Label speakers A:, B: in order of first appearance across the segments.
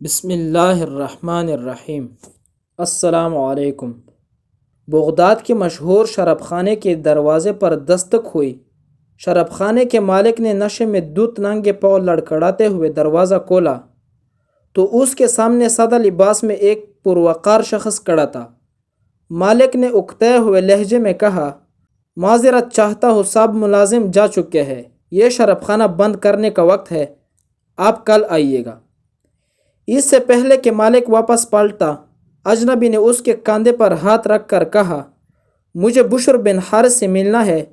A: بسم اللہ الرحمن الرحیم۔ السلام علیکم۔ بغداد کے مشہور شراب خانے کے دروازے پر دستک ہوئی۔ شراب خانے کے مالک نے نشے میں دودھ ننگے پاؤں لڑکھڑاتے ہوئے دروازہ کھولا تو اس کے سامنے سادہ لباس میں ایک پروقار شخص کھڑا تھا۔ مالک نے اکتائے ہوئے لہجے میں کہا، معذرت چاہتا ہوں صاحب، ملازم جا چکے ہیں، یہ شراب خانہ بند کرنے کا وقت ہے، آپ کل آئیے گا۔ اس سے پہلے کہ مالک واپس پلٹا، اجنبی نے اس کے کاندھے پر ہاتھ رکھ کر کہا، مجھے بشر بن حارث سے ملنا ہے،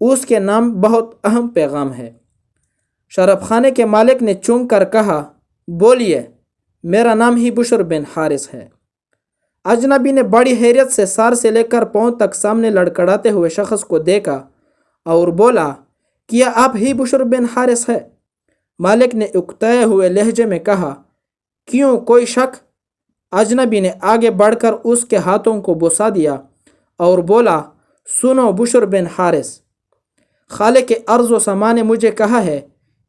A: اس کے نام بہت اہم پیغام ہے۔ شراب خانے کے مالک نے چونک کر کہا، بولیے، میرا نام ہی بشر بن حارث ہے۔ اجنبی نے بڑی حیرت سے سار سے لے کر پاؤں تک سامنے لڑکھڑاتے ہوئے شخص کو دیکھا اور بولا، کیا آپ ہی بشر بن حارث ہے؟ مالک نے اکتائے ہوئے لہجے میں کہا، کیوں، کوئی شک؟ اجنبی نے آگے بڑھ کر اس کے ہاتھوں کو بوسا دیا اور بولا، سنو بشر بن حارث، خالق ارض و سما نے مجھے کہا ہے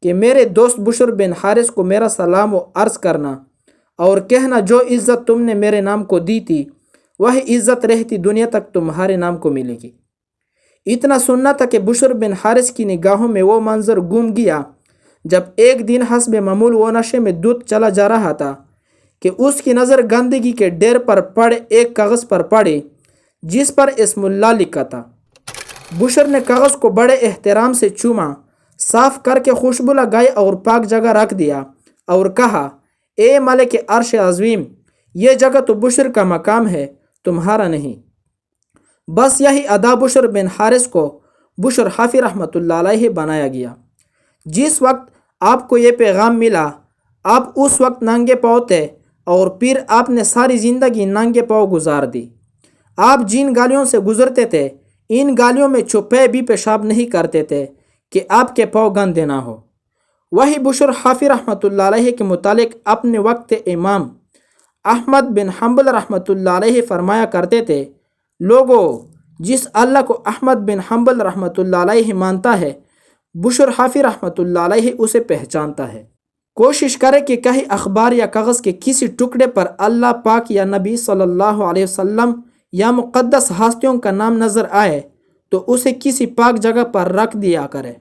A: کہ میرے دوست بشر بن حارث کو میرا سلام و عرض کرنا اور کہنا جو عزت تم نے میرے نام کو دی تھی وہی عزت رہتی دنیا تک تمہارے نام کو ملے گی۔ اتنا سننا تھا کہ بشر بن حارث کی نگاہوں میں وہ منظر گم گیا جب ایک دن حسب معمول وہ نشے میں دودھ چلا جا رہا تھا کہ اس کی نظر گندگی کے ڈھیر پر پڑے ایک کاغذ پر پڑی جس پر اسم اللہ لکھا تھا۔ بشر نے کاغذ کو بڑے احترام سے چوما، صاف کر کے خوشبو لگائی اور پاک جگہ رکھ دیا اور کہا، اے ملک عرش عظیم، یہ جگہ تو بشر کا مقام ہے، تمہارا نہیں۔ بس یہی ادا بشر بن حارث کو بشر حافی رحمۃ اللہ علیہ بنایا گیا۔ جس وقت آپ کو یہ پیغام ملا، آپ اس وقت ننگے پاؤں تھے اور پھر آپ نے ساری زندگی ننگے پاؤں گزار دی۔ آپ جن گالیوں سے گزرتے تھے ان گالیوں میں چھپے بھی پیشاب نہیں کرتے تھے کہ آپ کے پاؤں گندے نہ ہو۔ وہی بشر حافی رحمۃ اللہ علیہ کے متعلق اپنے وقت امام احمد بن حنبل رحمۃ اللہ علیہ فرمایا کرتے تھے، لوگو، جس اللہ کو احمد بن حنبل رحمۃ اللہ علیہ مانتا ہے، بشر حافی رحمۃ اللہ علیہ اسے پہچانتا ہے۔ کوشش کرے کہ کہیں اخبار یا کاغذ کے کسی ٹکڑے پر اللہ پاک یا نبی صلی اللہ علیہ وسلم یا مقدس ہستیوں کا نام نظر آئے تو اسے کسی پاک جگہ پر رکھ دیا کرے۔